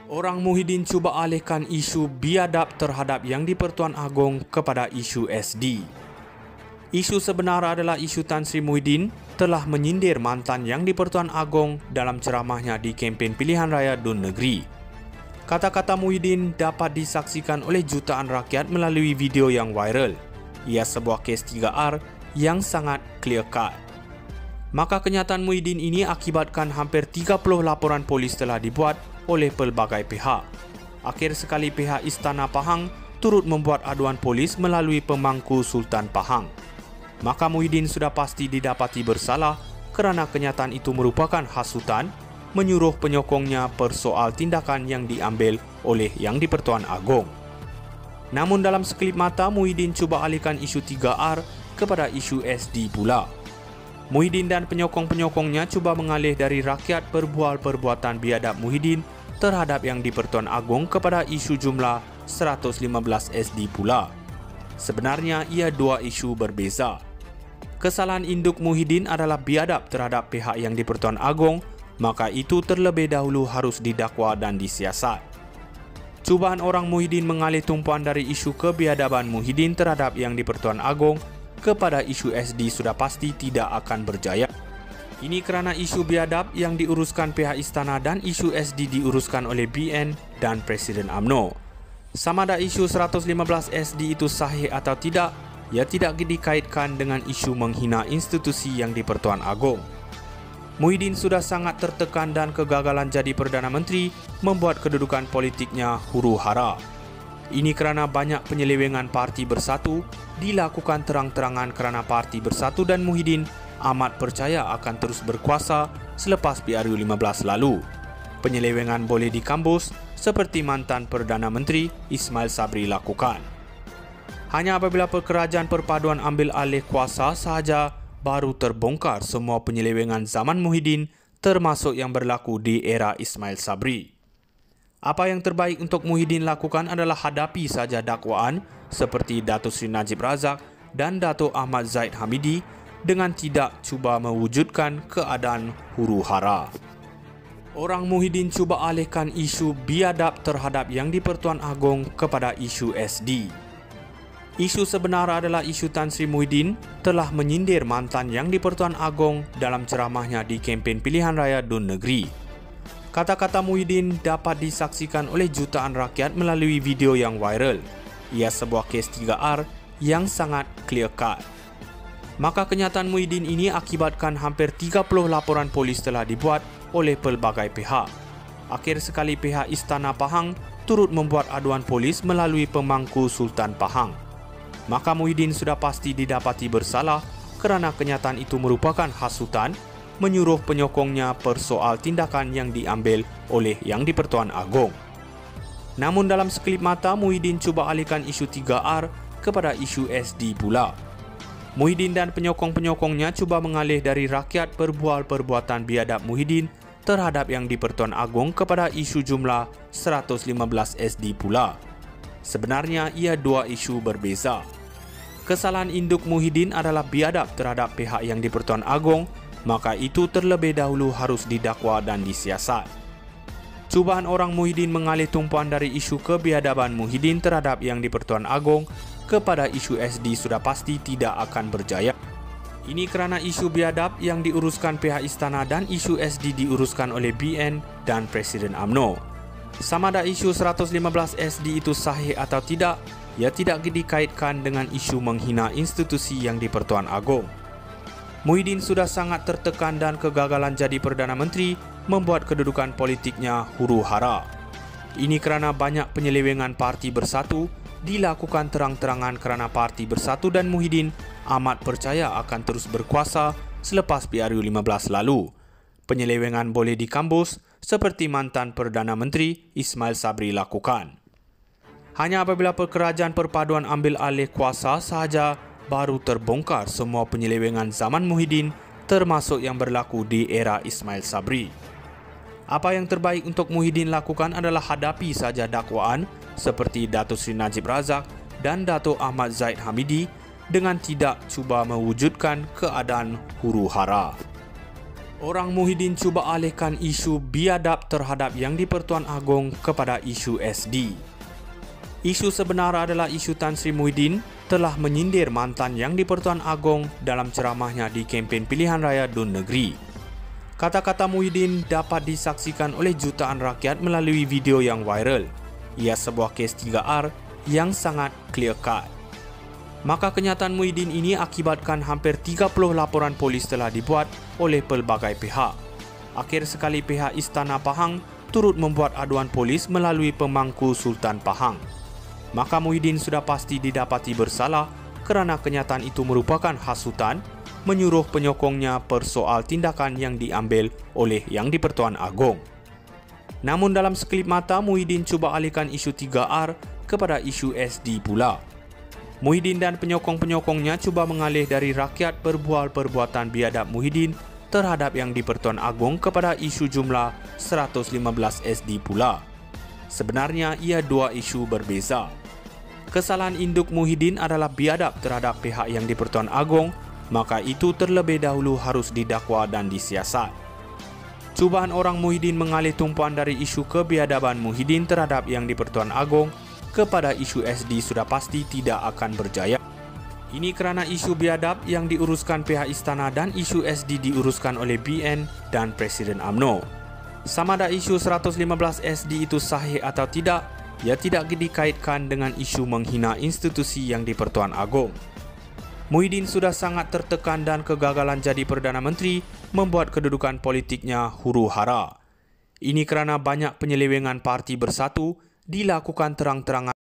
Orang Muhyiddin cuba alihkan isu biadab terhadap Yang di-Pertuan Agong kepada isu SD. Isu sebenar adalah isu Tan Sri Muhyiddin telah menyindir mantan Yang di-Pertuan Agong dalam ceramahnya di kempen pilihan raya Dun Negeri. Kata-kata Muhyiddin dapat disaksikan oleh jutaan rakyat melalui video yang viral. Ia sebuah kes 3R yang sangat clear cut. Maka kenyataan Muhyiddin ini akibatkan hampir 30 laporan polis telah dibuat oleh pelbagai pihak. Akhir sekali pihak Istana Pahang turut membuat aduan polis melalui pemangku Sultan Pahang. Maka Muhyiddin sudah pasti didapati bersalah kerana kenyataan itu merupakan hasutan menyuruh penyokongnya persoal tindakan yang diambil oleh Yang di-Pertuan Agong. Namun dalam sekelip mata Muhyiddin cuba alihkan isu 3R kepada isu SD pula. Muhyiddin dan penyokong-penyokongnya cuba mengalih dari rakyat perbual perbuatan biadab Muhyiddin terhadap Yang di-Pertuan Agong kepada isu jumlah 115 SD pula. Sebenarnya ia dua isu berbeza. Kesalahan induk Muhyiddin adalah biadab terhadap pihak Yang di-Pertuan Agong, maka itu terlebih dahulu harus didakwa dan disiasat. Cubaan orang Muhyiddin mengalih tumpuan dari isu kebiadaban Muhyiddin terhadap Yang di-Pertuan Agong kepada isu SD sudah pasti tidak akan berjaya. Ini kerana isu biadab yang diuruskan pihak istana dan isu SD diuruskan oleh BN dan Presiden UMNO. Sama ada isu 115 SD itu sahih atau tidak, ia tidak dikaitkan dengan isu menghina institusi Yang di-Pertuan Agong. Muhyiddin sudah sangat tertekan dan kegagalan jadi Perdana Menteri membuat kedudukan politiknya huru-hara. Ini kerana banyak penyelewengan Parti Bersatu dilakukan terang-terangan kerana Parti Bersatu dan Muhyiddin amat percaya akan terus berkuasa selepas PRU 15 lalu. Penyelewengan boleh dikambus seperti mantan Perdana Menteri Ismail Sabri lakukan. Hanya apabila kerajaan perpaduan ambil alih kuasa sahaja baru terbongkar semua penyelewengan zaman Muhyiddin termasuk yang berlaku di era Ismail Sabri. Apa yang terbaik untuk Muhyiddin lakukan adalah hadapi saja dakwaan seperti Datuk Seri Najib Razak dan Datuk Ahmad Zahid Hamidi dengan tidak cuba mewujudkan keadaan huru-hara. Orang Muhyiddin cuba alihkan isu biadab terhadap Yang di-Pertuan Agong kepada isu SD. Isu sebenar adalah isu Tan Sri Muhyiddin telah menyindir mantan Yang di-Pertuan Agong dalam ceramahnya di kempen pilihan raya Dun Negeri. Kata-kata Muhyiddin dapat disaksikan oleh jutaan rakyat melalui video yang viral. Ia sebuah kes 3R yang sangat clear cut. Maka kenyataan Muhyiddin ini akibatkan hampir 30 laporan polis telah dibuat oleh pelbagai pihak. Akhir sekali pihak Istana Pahang turut membuat aduan polis melalui pemangku Sultan Pahang. Maka Muhyiddin sudah pasti didapati bersalah kerana kenyataan itu merupakan hasutan menyuruh penyokongnya persoal tindakan yang diambil oleh Yang di-Pertuan Agong. Namun dalam sekelip mata Muhyiddin cuba alihkan isu 3R kepada isu SD pula. Muhyiddin dan penyokong-penyokongnya cuba mengalih dari rakyat perbual perbuatan biadab Muhyiddin terhadap Yang di-Pertuan Agong kepada isu jumlah 115 SD pula. Sebenarnya ia dua isu berbeza. Kesalahan induk Muhyiddin adalah biadab terhadap pihak Yang di-Pertuan Agong, maka itu terlebih dahulu harus didakwa dan disiasat. Cubaan orang Muhyiddin mengalih tumpuan dari isu kebiadaban Muhyiddin terhadap Yang di-Pertuan Agong kepada isu SD sudah pasti tidak akan berjaya. Ini kerana isu biadab yang diuruskan pihak istana dan isu SD diuruskan oleh BN dan Presiden UMNO. Sama ada isu 115 SD itu sahih atau tidak, ia tidak dikaitkan dengan isu menghina institusi Yang di-Pertuan Agong. Muhyiddin sudah sangat tertekan dan kegagalan jadi Perdana Menteri membuat kedudukan politiknya huru-hara. Ini kerana banyak penyelewengan Parti Bersatu dilakukan terang-terangan kerana Parti Bersatu dan Muhyiddin amat percaya akan terus berkuasa selepas PRU 15 lalu. Penyelewengan boleh dikambus seperti mantan Perdana Menteri Ismail Sabri lakukan. Hanya apabila kerajaan perpaduan ambil alih kuasa sahaja baru terbongkar semua penyelewengan zaman Muhyiddin termasuk yang berlaku di era Ismail Sabri. Apa yang terbaik untuk Muhyiddin lakukan adalah hadapi saja dakwaan seperti Datuk Seri Najib Razak dan Datuk Ahmad Zahid Hamidi dengan tidak cuba mewujudkan keadaan huru-hara. Orang Muhyiddin cuba alihkan isu biadab terhadap Yang di-Pertuan Agong kepada isu SD. Isu sebenar adalah isu Tan Sri Muhyiddin telah menyindir mantan Yang di-Pertuan Agong dalam ceramahnya di kempen pilihan raya Dun Negeri. Kata-kata Muhyiddin dapat disaksikan oleh jutaan rakyat melalui video yang viral. Ia sebuah kes 3R yang sangat clear cut. Maka kenyataan Muhyiddin ini akibatkan hampir 30 laporan polis telah dibuat oleh pelbagai pihak. Akhir sekali pihak Istana Pahang turut membuat aduan polis melalui pemangku Sultan Pahang. Maka Muhyiddin sudah pasti didapati bersalah kerana kenyataan itu merupakan hasutan menyuruh penyokongnya persoal tindakan yang diambil oleh Yang di-Pertuan Agong. Namun dalam sekelip mata Muhyiddin cuba alihkan isu 3R kepada isu SD pula. Muhyiddin dan penyokong-penyokongnya cuba mengalih dari rakyat berbual perbuatan biadab Muhyiddin terhadap Yang di-Pertuan Agong kepada isu jumlah 115 SD pula. Sebenarnya ia dua isu berbeza. Kesalahan induk Muhyiddin adalah biadab terhadap pihak Yang di-Pertuan Agong, maka itu terlebih dahulu harus didakwa dan disiasat. Cubaan orang Muhyiddin mengalih tumpuan dari isu kebiadaban Muhyiddin terhadap Yang di-Pertuan Agong kepada isu SD sudah pasti tidak akan berjaya. Ini kerana isu biadab yang diuruskan pihak istana dan isu SD diuruskan oleh BN dan Presiden UMNO. Sama ada isu 115 SD itu sahih atau tidak, ia tidak dikaitkan dengan isu menghina institusi Yang di-Pertuan Agong. Muhyiddin sudah sangat tertekan dan kegagalan jadi Perdana Menteri membuat kedudukan politiknya huru-hara. Ini kerana banyak penyelewengan Parti Bersatu dilakukan terang-terangan.